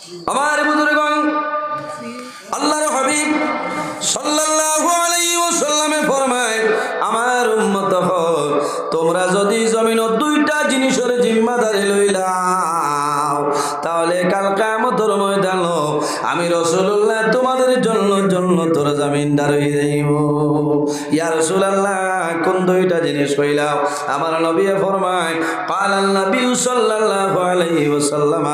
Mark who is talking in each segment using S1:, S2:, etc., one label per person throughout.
S1: আমার বুজুর্গণ, আল্লাহর হাবিব সাল্লাল্লাহু আলাইহি ওয়াসাল্লামে ফরমায়, আমার উম্মত হল, তোমরা যদি জমিনের দুইটা জিনিসের জিম্মাদারি লইলাও, তাহলে কাল কিয়ামতের ময়দানে আমি রাসূলুল্লাহ তোমাদের জন্য তোর জামিনদার হয়ে যাইব। ইয়া রাসূলুল্লাহ, কোন দুইটা জিনিস কইলাও? আমার নবী ফরমায়, ক্বালান নবী সাল্লাল্লাহু আলাইহি ওয়াসাল্লাম,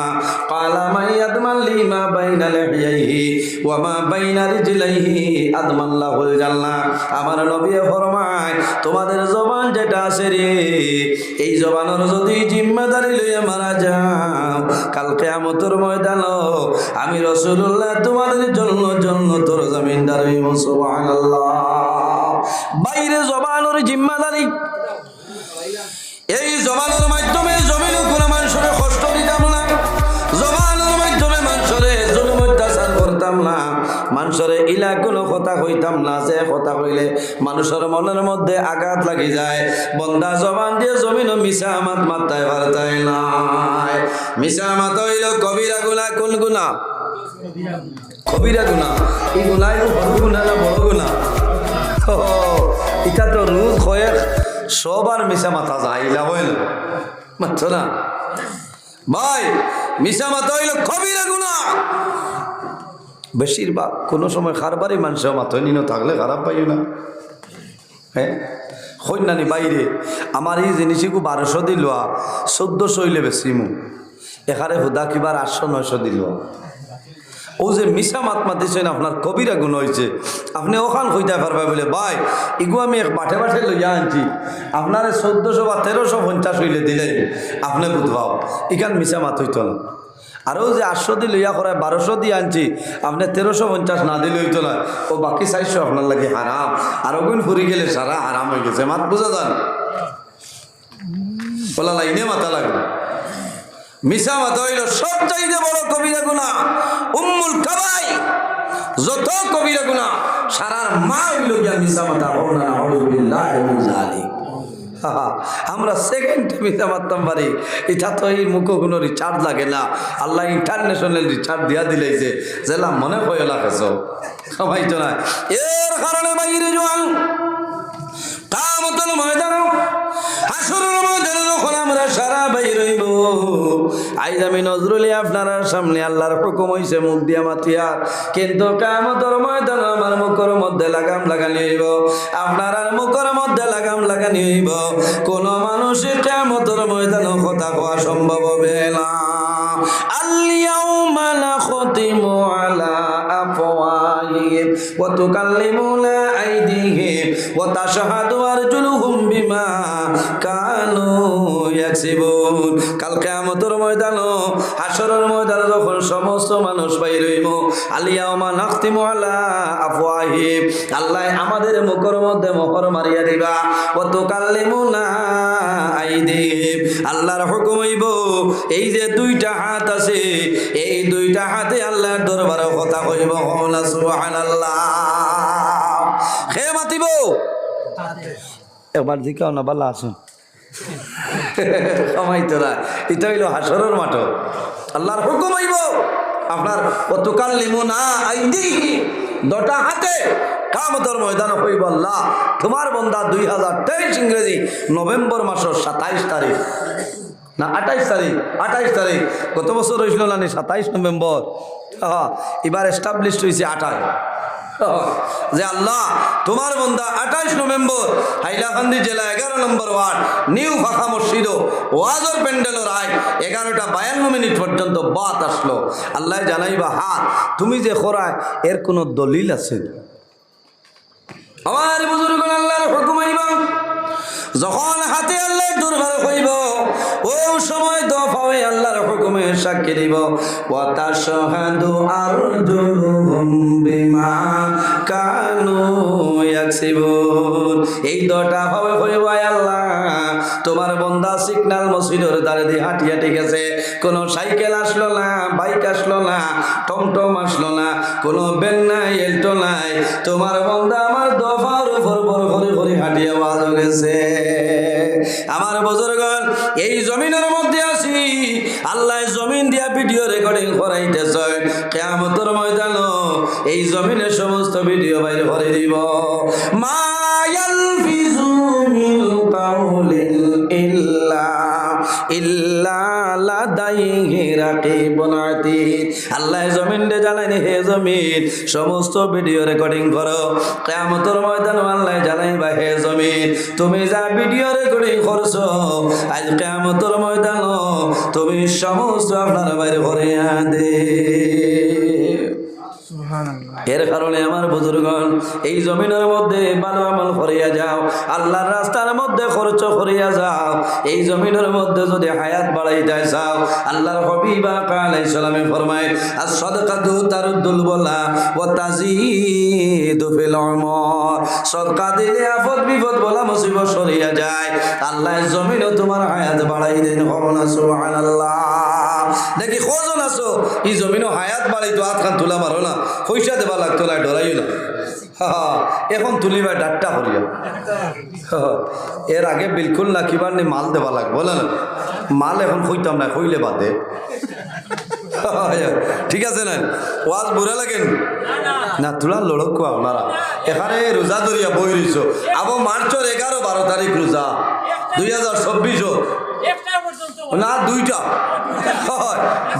S1: ক্বালা মাইয়াদমান লিমা বাইনা লিহিয়াইহি ওয়া মা বাইনা রিজলাইহি আদমাল্লাহুল জান্নাহ। আমার নবী ফরমায়, তোমাদের জবান যেটা আছে রে, এই জবানের যদি জিম্মাদারি লইয়া মারা যাও, কাল কিয়ামতের ময়দানে আমি রাসূলুল্লাহ তোমাদের জন্য তোর জামিনদার হইব। সুবহানাল্লাহ। বাইরে জবানের জিম্মাদারি, এই জবানের মাধ্যমে জমিনে কোনো মানুষের কষ্ট দিতাম না, জবানের মাধ্যমে মানুষের জুলুম অত্যাচার করতাম না, মানুষের ইলা কোনো কথা কইতাম না, যে কথা কইলে মানুষের মনের মধ্যে আঘাত লাগি যায়। বন্দা জবান দিয়ে জমিন মিশা মাত মাত্তায় পারতাই নাই। মিশা মাত হইল কবিরা গুনাহ। কোন গুনাহ? কবিরা গুনাহ। এই গুনাহ বড় গুনাহ না বড় গুনাহ? এটা তো রোজ হয়ে সবার মিশা মাথা যাইলা হইল মাত্র না ভাই। মিশা মাথা হইল কবিরা গুনাহ। বেশিরভাগ কোনো সময় খারবারই মানুষের মাথায় নিনো থাকলে খারাপ পাইও না। হ্যাঁ, হইনানি বাইরে আমার এই জিনিসগুলো 1200 দিল, 1400 হইলে বেশি মু এখানে হুদা কিবার 800-900 দিল। ও যে মিশা মাত মাতিছেন আপনার কবিরা গুণ হয়েছে, আপনি ওখান হইতে পারবে বলে ভাই ইগু আমি এক বাঠে বাঠে লইয়া আনছি, আপনার 1400 বা 1350 হইলে দিলে আপনি বুঝবাও ইখান মিশা মাত হইতো না। আরও যে 800 দিয়ে লইয়া করায় 1200 দিয়ে আনছি, আপনি 1350 না দিলে হইতো না, ও বাকি 400 আপনার লাগে হারাম। আরো গুণ ফুরি গেলে সারা হারাম হয়ে গেছে। মাত বুঝা যান বলা লাইনে মাথা লাগবে। মিশা মাথা হইল সব চাইতে বড় কবিরা গুনাহ, উম্মুল কাবাই। যত কবিরা গুনাহ সারার মা হইল গিয়া মিশা মাথা। হওনা আউযুবিল্লাহি মিন যালিক। আমরা সেকেন্ডে মিশা মারতাম পারি, এটা তো এই মুখগুলো রিচার্জ লাগে না। আল্লাহ ইন্টারন্যাশনাল রিচার্জ দিয়া দিলেছে, জেলা মনে হয় লাগেছ সবাই তো না। এর কারণে বাইরে জোয়ান কামতল ময়দান হাসরের ময়দানে যখন আমরা সারা বাইর হইব, আইজ আমি নজরুলি আপনার সামনে আল্লাহর হুকুম হইছে মুখ দিয়া মাতিয়া, কিন্তু কিয়ামতের ময়দানে আমার মুখের মধ্যে লাগাম লাগানি হইব, আপনার আর মুখের মধ্যে লাগাম লাগানি হইব। কোন মানুষের কিয়ামতের ময়দানে কথা কওয়া সম্ভব হবে না। আল-ইয়াউমা নাখতিমু আলা আফওয়াহিহিম ওয়া তুকাল্লিমুনা আইদিহিম ওয়া তাশহাদু আরজুলুহুম বিমা কানু ইয়াকসিবুন। কাল কিয়ামতের ময়দানে হাসরের ময়দানে যখন সমস্ত মানুষ বাইর হইব, আল-ইয়াউমা নাখতিমু আলা আফওয়াহিহিম, আল্লাহ আমাদের মুখের মধ্যে মোহর মারিয়া দিবা। ওয়া তুকাল্লিমুনা আইদিহিম, আল্লাহর হুকুম হইব এই যে দুইটা হাত আছে, এই দুইটা হাতে আল্লাহর দরবারে কথা কইব। সুবহানাল্লাহ। কে মাতিব? একবার দিকাও না বালা আসুন সময় তোরা। এটা হইল হাসরের মাঠ, আল্লাহর হুকুম হইব আপনার ওয়াতুকাল্লিমুনা আইদিহিম, দুটা হাতে কিয়ামতের ময়দানে হইব আল্লাহ তোমার বান্দা 2023 ইংরেজি নভেম্বর মাসের 27 তারিখ না 28 তারিখ, 28 তারিখ গত বছর হয়েছিল না 27 নভেম্বর। এবার এস্টাবলিশড হয়েছে 28, যে আল্লাহ তোমার বান্দা 28 নভেম্বর হাইলাকান্দি জেলা 11 নম্বর ওয়ার্ড নিউ ফাঁকা মসজিদ ওয়াজর প্যান্ডেলের রায় 11:52 পর্যন্ত বাত আসলো। আল্লাহ জানাইবা হাত তুমি যে খোরায় এর কোনো দলিল আছে? আমার বুজুর্গ আল্লাহর হুকুম হইব যখন হাতে আল্লাহর দরবার হইব, ও সময় দফা হয়ে আল্লাহর হুকুমে সাক্ষী দিব। ওয়া তাশহাদু আরজুলুহুম বিমা কানু ইয়াকসিবুন, এই দুটা ভাবে হইব আল্লাহ তোমার বান্দা সিগন্যাল মসজিদের ধারে দিয়ে হাঁটিয়া ঠিক আছে, কোনো সাইকেল আসলো না, বাইক আসলো না, টমটম আসলো না, কোনো ভ্যান নাই, এল্টো নাই, তোমার বান্দা আমার দফার উপর বড় করে করে হাঁটিয়া বাজ গেছে। আমার বুজুর্গণ এই জমিনের মধ্যে আছি, আল্লাহ জমিন দিয়া ভিডিও রেকর্ডিং করাইতেছে কিয়ামতের ময়দানে এই জমিনের সমস্ত ভিডিও বাইরে করে দিব মা ইয়ালফিজু মিন কাউলিন ইল্লা লাদাইহি রাকিবুন আতীদ আল্লাহ জমিনে জানাইনি হে জমিন সমস্ত ভিডিও রেকর্ডিং করো কিয়ামতের ময়দানে আল্লাহ জানাইবা হে জমিন তুমি যা ভিডিও রেকর্ডিং করছো আজ কিয়ামতের ময়দানে তুমি সমস্ত আপনার বাইরে করে দে এর কারণে আমার বুজুর্গণ এই জমিনের মধ্যে ভালো আমল করিয়া যাও আল্লাহর রাস্তার মধ্যে খরচ করিয়া যাও এই জমিনের মধ্যে যদি হায়াত বাড়াইতে চাও আল্লাহর হাবিব আলাইহিস সালামে ফরমায় as-সাদাকাতু তারুদ্দুল বালা ওয়া তাজিদু ফিল উমর সদকা দিলে আফত বিপদ বলা মুসিবত সরিয়া যায় আল্লাহ জমিনে তোমার হায়াত বাড়াই দেন সুবহানাল্লাহ দেখি কজন আছো এই জমিনে হায়াত বাড়াইতো হাত খান তুলা মারো না পয়সা দেবা লাগতো না ডরাইও না এখন তুলিবা ডাট্টা করিয়া এর আগে বিলকুল না কিবার নি মাল দেবা লাগ বলে না মাল এখন কইতাম না কইলে বাদে ঠিক আছে না ওয়াজ বুড়া লাগেন না তোলা লড়ক আপনারা এখানে রোজা ধরিয়া বই রইছ আবার মার্চের 11-12 তারিখ রোজা 2024 না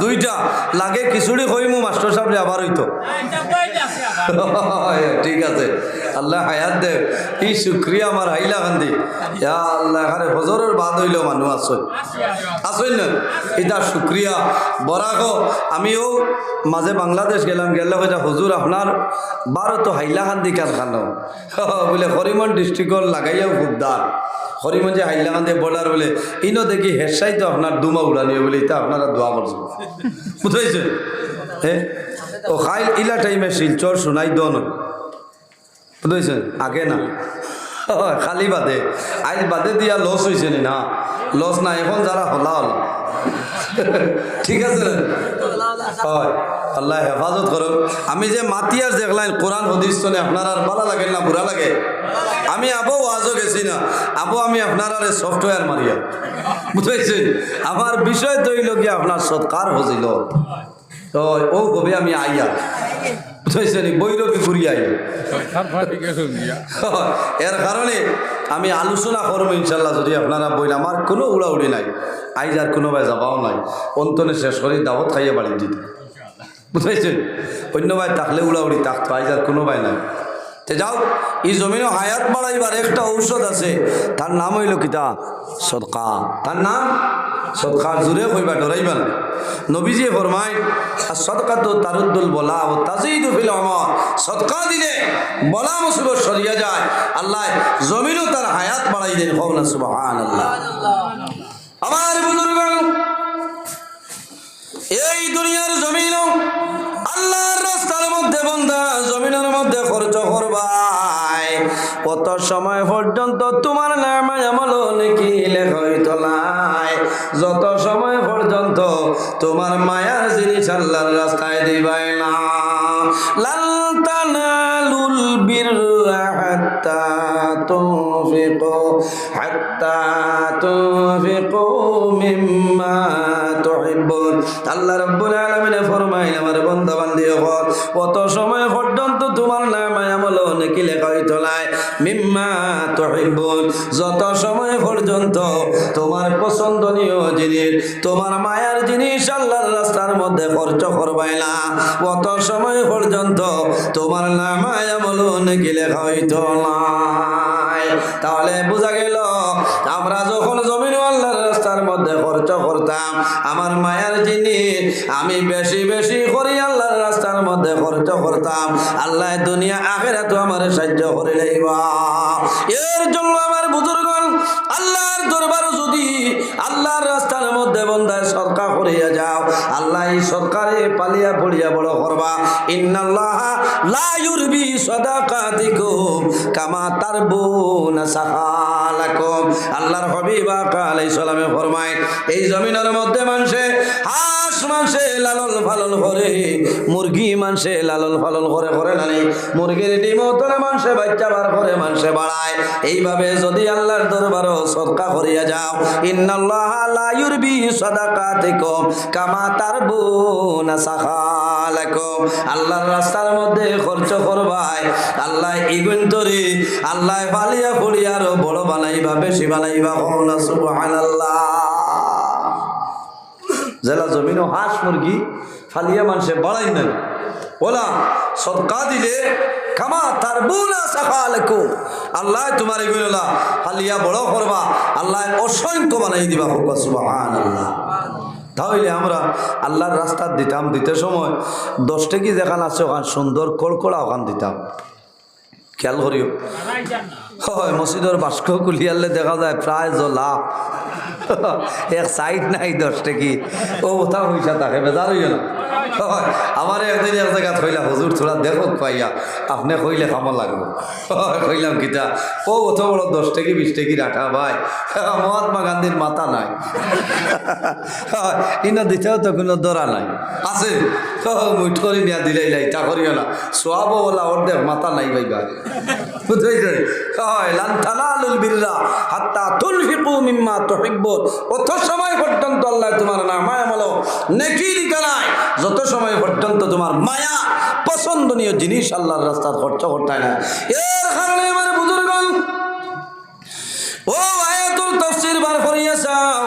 S1: দুইটা লাগে খিচুড়ি কইমু মাস্টার সাহেব আবার হইতো ঠিক আছে আল্লাহ হায়াত দে এই শুক্রিয়া আমার হাইলা কান্দি আল্লাহ এখানে হজরের বাদ হইল মানুষ আসই না এটা শুক্রিয়া বরাক আমিও মাঝে বাংলাদেশ গেলাম গেলে হুজুর আপনার 12 তো হাইলা কান্দি কারখানা বলে হরিমন ডিস্ট্রিক্টর লাগাইয়াও খুবদার হরিমঞ্জে হাইলাকান্দি বর্ডার বলে ইনো দেখি হেসাই তো আপনার দুমা উড়ানিও বলে এটা আপনারা দোয়া করছেন বুঝাইছে হ্যাঁ ও খাইল ইলা টাইমে শিলচর শোনাই দন বুঝাইছেন আগে না খালি বাদে আইল বাদে দিয়া লস হয়েছে না লস না এখন যারা হলা হল ঠিক আছে হয় আল্লাহ হেফাজত করুক আমি যে মাতিয়ার দেখলাম কোরআন হদিস শুনে আপনার আর ভালো লাগে না বুড়া লাগে আমি আবো ওয়াজও গেছি না আবো আমি আপনার আর সফটওয়্যার মারিয়া বুঝাইছেন আমার বিষয় তো হইল কি আপনার সৎকার হছিল তো ও কবে আমি আইয়া বুঝাইছেন বৈরবী ঘুরি আই এর কারণে আমি আলোচনা করবো ইনশাল্লাহ যদি আপনারা বইলে আমার কোনো উড়াউড়ি নাই আইজ আর কোনো ভাই যাবাও নাই অন্তনে শেষ করে দাওয়াত খাইয়ে বাড়ি দিতে বুঝাইছেন অন্য ভাই থাকলে উড়াউড়ি থাকতো আইজ আর কোনো ভাই নাই তে যাও এই জমিনে হায়াত বাড়াইবার একটা ঔষধ আছে তার নাম হইল কিতা সদকা তার নাম সদকা জুড়ে কইবা ডরাইবা না নবীজি ফরমায় as-সাদকাতু তারুদ্দুল বালা ওয়া তাজিদু ফিল উমর সদকা দিলে বলা মুসিবত সরিয়া যায় আল্লাহ জমিনও তার হায়াত বাড়াই দেন কওনা সুবহানাল্লাহ আমার বুজুর্গগণ এই দুনিয়ার জমিনও আল্লাহর রাস্তার মধ্যে বান্দা জমিনের মধ্যে খরচ করবাই কত সময় পর্যন্ত তোমার নামায় আমল নাকি লেখা হইতো নাই যত সময় পর্যন্ত তোমার মায়ার জিনিস আল্লাহর রাস্তায় দিবাই না লান তানালুল বিররা হাত্তা তুনফিকু মিম্মা তুহিব্বুন আল্লাহ রাব্বুল আলামিন ফরমায় আমার বান্দা বান্দি হল কত সময় পর্যন্ত তোমার নামায় আমল নাকি লেখা হইতো নাই মিম্মা তুহিব্বুন যত সময় পর্যন্ত তোমার পছন্দনীয় জিনিস তোমার মায়ার জিনিস আল্লাহর রাস্তার মধ্যে খরচ করবাই না কত সময় পর্যন্ত তোমার নামায় আমল নাকি লেখা হইতো নাই তাহলে বোঝা গেল আমরা যখন জমিন আল্লাহর রাস্তার মধ্যে খরচ করতাম আমার মায়ার জিনিস আমি বেশি বেশি করি আল্লাহর রাস্তার মধ্যে খরচ করতাম আল্লাহ দুনিয়া আখিরাতে আমার সাহায্য করে লইবা এর জন্য আমার বুজুর্গগণ আল্লাহর দরবারে যদি আল্লাহর রাস্তার মধ্যে বন্দায় সদকা করিয়া যাও আল্লাহ এই সদকারে পালিয়া পড়িয়া বড় করবা ইন্নাল্লাহা লা ইউরবি সাদাকাতিকুম কামা তারবুনা সাহালাকুম আল্লাহর হাবিব আলাইহিস সালামে ফরমায় ফরমায় এই জমিনের মধ্যে মানুষে হাঁস মানুষে লালন পালন করে, মুরগি মানুষে লালন পালন করে না নি, মুরগির ডিমও তোরা মানুষে বাচ্চা বার করে মানুষে বাড়ায়। এইভাবে যদি আল্লাহর দরবারও সদকা করিয়া যাও, ইন্নাল্লাহ লা ইউরবি সাদাকাতিকুম কামা তারবুনা সাখালাকুম, আল্লাহর রাস্তার মধ্যে খরচ করবাই, আল্লাহ ইগুন তরি আল্লাহ ফালিয়া ফুলিয়া আরো বড় বানাইবা, বেশি বানাইবা। সুবহানাল্লাহ। জেলা জমিনও হাঁস মুরগি ফালিয়া মানুষে বাড়াই নাই, ওলা সদকা দিলে কামা তারবুনা সাখালাকুম, আল্লাহ তোমার এগুলা ফালিয়া বড় করবা, আল্লাহ অসংখ্য বানাই দিবা। সুবহানাল্লাহ। তাহলে আমরা আল্লাহর রাস্তা দিতাম, দিতে সময় 10 টাকি যেখান আছে ওখান সুন্দর কড়কড়া ওখান দিতাম, খেয়াল করিও। হয় মসজিদের বাস্ক কুলিয়ালে দেখা যায় প্রায় জলা এক সাইড নাই 10 টাকি, ও ওটা হইসা থাকে বেজার হইয়া না। হয় আমার একদিন এক জায়গা থইলা হুজুর থোড়া দেখো পাইয়া আপনি কইলে কামো লাগবো। কইলাম কিতা, ও অত বড় 10 টাকি 20 টাকি রাখা ভাই, মহাত্মা গান্ধীর মাথা নাই, ইনা দিতেও তো কোনো দরা নাই আছে, মুঠ করে নিয়া দিলাই তা করিও না, সোয়াবো বলা অর্ধেক মাথা নাই ভাই গাড়ি বুঝতে। হয় লান তানালুল বিররা হাত্তা তুনফিকু মিম্মা তুহিব্বুন, অত সময় পর্যন্ত আল্লাহ তোমার না মায়া মালো নেকি দিতে নাই, যত সময় পর্যন্ত তোমার মায়া পছন্দনীয় জিনিস আল্লাহর রাস্তায় খরচ করতে না। এর কারণে আমার বুজুর্গণ ও আয়াতুল তাফসীর বার করিয়াছাও,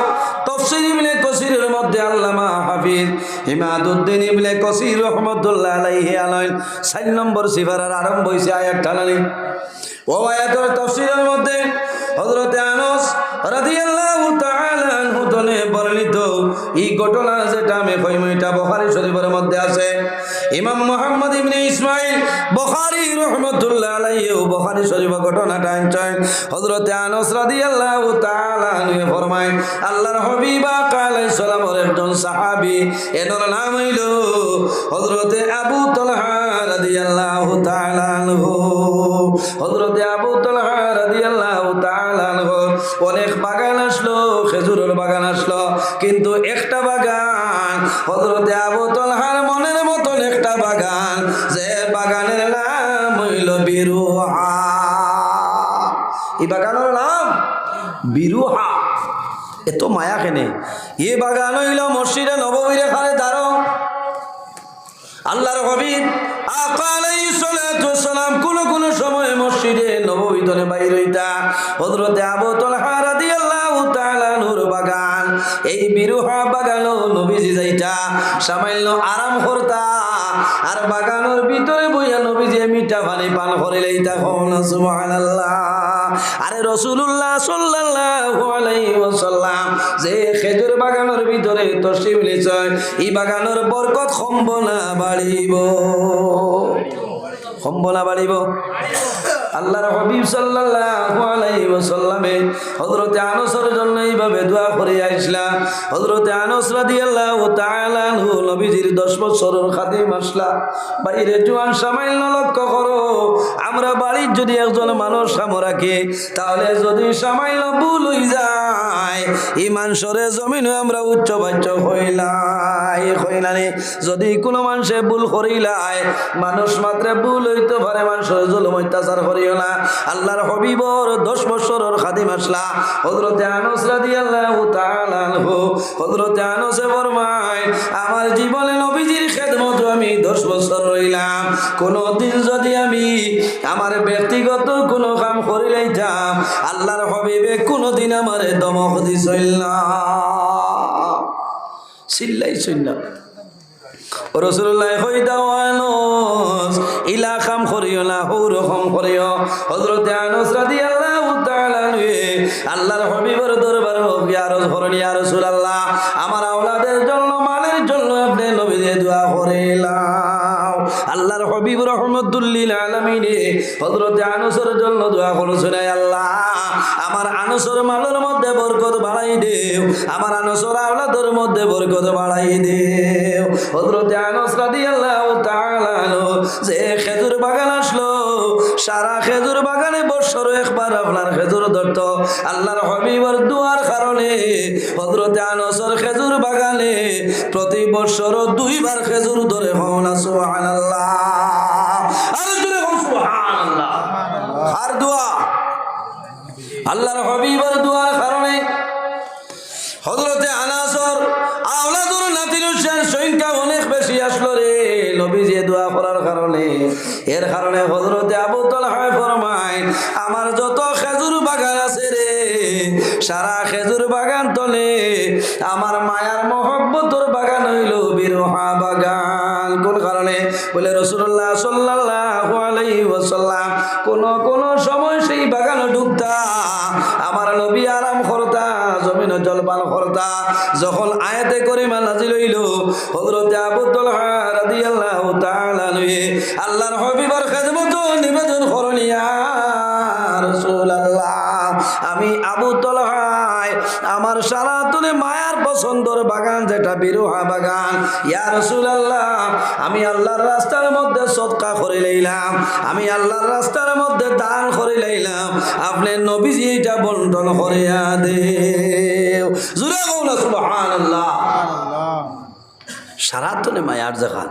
S1: তাফসীর ইবনে কাসীরের মধ্যে আল্লামা হাফিজ ইমাদউদ্দিন ইবনে কাসীর রাহমাতুল্লাহ আলাইহি আলাইন 4 নম্বর সিফারার আরম্ভ হইছে আয়াত টানানি। ও আয়াতুল তাফসীরের মধ্যে হযরত আনাস রাদিয়াল্লাহু তাআলা আনহু থেকে বর্ণিত এই ঘটনা যেটা আমি কইম এটা বুখারী শরীফের মধ্যে আছে। ইমাম মুহাম্মদ ইবনে ইসমাঈল বুখারী রাহমাতুল্লাহ আলাইহি বুখারী শরীফের ঘটনাটা আনছেন। হযরত আনাস রাদিয়াল্লাহু তাআলা আনহু ফরমায় আল্লাহর হাবিব আলাইহিস সালামের একজন সাহাবী, এর নাম হইল হযরত আবু তালহা রাদিয়াল্লাহু তাআলা আনহু। হযরত আবু তালহা রাদিয়াল্লাহু তাআলা আনহু অনেক বাগান আসলো, খেজুরের বাগান আসলো, কিন্তু একটা বাগান হযরত আবু তালহার মনের মতন একটা বাগান, যে বাগানের নাম হইল বিরুহা। এই বাগানের নাম বিরুহা। এত মায়া কেনে? এ বাগান হইল মসজিদে নববীর এখানে দাঁড়ো আল্লাহর হাবিব আকা আলাইহিস সালাতু ওয়াস সালাম কোন সময় মসজিদে নববী ধরে বাইর হইতা, হযরত আবু তালহা রাদিয়াল্লাহু তাআলা নূর বাগান, এই বিরুহা বাগানও নবীজি যাইতা সামান্য আরাম করতা, আর বাগানের ভিতরে বইয়া নবীজি মিঠা পানি পান করে লইতা। সুবহানাল্লাহ। আরে রাসূলুল্লাহ সাল্লাল্লাহু আলাইহি ওয়াসাল্লাম যে খেজুর বাগানের ভিতরে তশরিফ নিয়েছেন, এই বাগানের বরকত কমবো না বাড়িব? কমবো না বাড়িব? আল্লাহর হাবিব সাল্লাল্লাহু আলাইহি ওয়াসাল্লামে হযরত আনাসের জন্য এইভাবে দোয়া করে আইসলা। হযরত আনাস রাদিয়াল্লাহু তাআলা আনহু নবীজির 10 বছরের খাদিম আসলা। বাইরে জোয়ান সামাইল লক্ষ্য করো, আমরা বাড়ির যদি একজন মানুষ কাম রাখে, তাহলে যদি সামাইল ভুল হই যায়, এই মানুষের জমিনে আমরা উচ্চ বাচ্চ হইলাই। যদি কোনো মানুষে ভুল করিলাই, মানুষ মাত্র ভুল হইতে পারে, মানুষের জুলুম অত্যাচার করিও না। আল্লাহর হাবিবর 10 বছরের খাদিম আসলা হযরত আনাস রাদিয়াল্লাহু তাআলা আনহু। হযরত আনাসে ফরমায় আমার জীবনে নবীজির খেদমত আমি 10 বছর রইলাম, কোনদিন যদি আমি আমার ব্যক্তিগত কোনো কাম করি লাইতাম, আল্লাহর হাবিবে কোনদিন আমারে দমক দিছিল না, চিল্লাইছিল না। রাসূলুল্লাহ কইতা আনাস ইলা কাম করিও না, হৌর কাম করিও। হযরত আনাস রাদিয়াল্লাহু তাআলা আনহু আল্লাহর হাবিবের দরবারে আরজ করেন, ইয়া রাসূলুল্লাহ আমার আওলাদের জন্য মালের জন্য আপনি নবীকে দোয়া করিলাম। আল্লাহর হাবিব রাহমাতুল লিল আলামিন হযরত আনাসের জন্য দোয়া করেছেন, আল্লাহ আমার আনাসের মালের মধ্যে বরকত বাড়াই দেও, আমার আনাসের আওলাদের মধ্যে বরকত বাড়াই দেও। হযরত আনাস রাদিয়াল্লাহু তাআলা আনহু যে খেজুর বাগান আসলো, সারা খেজুর বাগানে বছর একবার আপনার খেজুর ধরত আল্লাহর হাবিবের দুয়ার কারণে হযরতে আনাসর খেজুর বাগানে প্রতি বছর 2 বার খেজুর ধরে হন সুবহানাল্লাহ আর জোরে হন সুবহানাল্লাহ আর দোয়া আল্লাহর হাবিবের দুয়ার কারণে হযরতে আনাসর আওলাদুর নাতির সংখ্যা অনেক বেশি আসলো রে নবীজি দোয়া করার কারণে এর কারণে হযরতে আবু তালহা ফরমায় আমার যত খেজুর বাগান আছে রে সারা খেজুর বাগান তলে আমার মায়ার মহব্বতর বাগান হইল বিরহা বাগান কোন কারণে বলে রাসূলুল্লাহ সাল্লাল্লাহু আলাইহি ওয়াসাল্লাম কোন সময় সেই বাগানে ঢুকতা আমার নবী আরাম করতা জমিনে জলপান করতা যখন আয়াতে করিমা নাজিল হইল হযরতে আবু তালহা রাদিয়াল্লাহু তাআলা আনহু আল্লাহর হাবিবের খেদমত নিবেদন করেন ইয়া রাসূলুল্লাহ আমি আবু তালহা আমার সারা তুলে মায়ার পছন্দর বাগান যেটা বিরহা বাগান ইয়া রাসূলুল্লাহ আমি আল্লাহর রাস্তার মধ্যে সদকা করে লইলাম আমি আল্লাহর রাস্তার মধ্যে দান করে লইলাম আপনি নবীজি এটা বন্টন করিয়া দেও জোরে বলুন সুবহানাল্লাহ সারা তুলে মায়ার জায়গা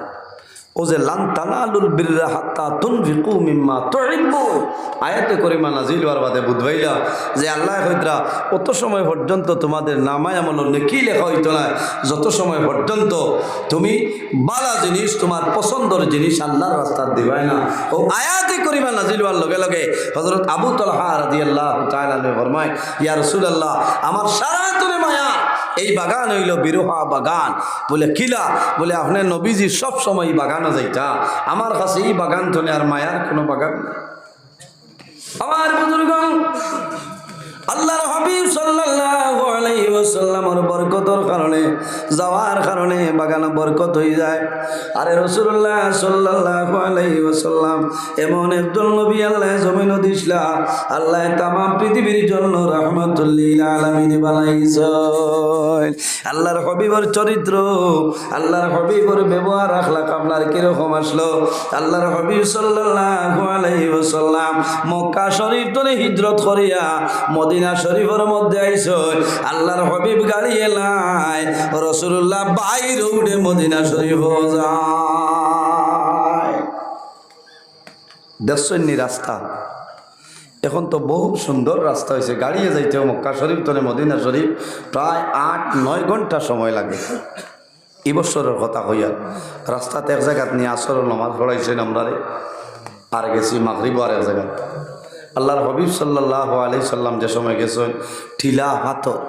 S1: ও যে লান তানালুল বিররা হাত্তা তুনফিকু মিম্মা তুহিব্বুন আয়াতে করিমা নাজিল হওয়ার বাদে বুঝবাইলা যে আল্লাহ কইতরা কত সময় পর্যন্ত তোমাদের নামায় আমল নেকি লেখা হইতো না যত সময় পর্যন্ত তুমি বালা জিনিস তোমার পছন্দের জিনিস আল্লাহর রাস্তায় দিবাই না ও আয়াতে করিমা নাজিল হওয়ার লগে লগে হযরত আবু তালহা রাদিয়াল্লাহু তাআলা আনহু ফরমায় ইয়া রাসূলুল্লাহ আমার সারা তুলে মায়া এই বাগান হইল বিরহা বাগান বলে কিলা বলে আপনার নবীজি সব সময় বাগানে যাইতা আমার কাছে এই বাগান তো আর মায়ার কোনো বাগান নেই আমার বুজুর্গণ আল্লাহর হাবিব সাল্লাল্লাহু আলাইহি ওয়াসাল্লামের বরকতের কারণে যাওয়ার কারণে বাগানে বরকত হয়ে যায় আরে রাসূলুল্লাহ সাল্লাল্লাহু আলাইহি ওয়াসাল্লাম এমন একজন নবী আল্লাহ জমিনে দিছলা আল্লাহ তাম পৃথিবীর জন্য রাহমাতুল লিল আলামিন বানাইছেন আল্লাহর হাবিবের চরিত্র আল্লাহর হাবিবের ব্যবহার আখলাক আপনার কি রকম আসলো আল্লাহর হাবিব সাল্লাল্লাহু আলাইহি ওয়াসাল্লাম মক্কা শরীফ থেকে হিজরত করিয়া মদিনা শরীফের মধ্যে আইসো আল্লাহর হাবিব গাড়ি এলাই রাসূলুল্লাহ বাইরে উঠে মদিনা শরীফ যায় দেখছনি রাস্তা এখন তো বহু সুন্দর রাস্তা হয়েছে গাড়িয়ে যাইতে মক্কা শরীফ থেকে মদিনা শরীফ প্রায় 8-9 ঘন্টা সময় লাগে এই বছরের কথা হইয়া রাস্তাতে এক জায়গাত নিয়ে আসরের নামাজ পড়াইছেন আমরা আর গেছি মাগরিব আর এক জায়গায় আল্লাহর হাবিব সাল্লাল্লাহু আলাইহি সাল্লাম যে সময় গেছেন ঠিলা পাথর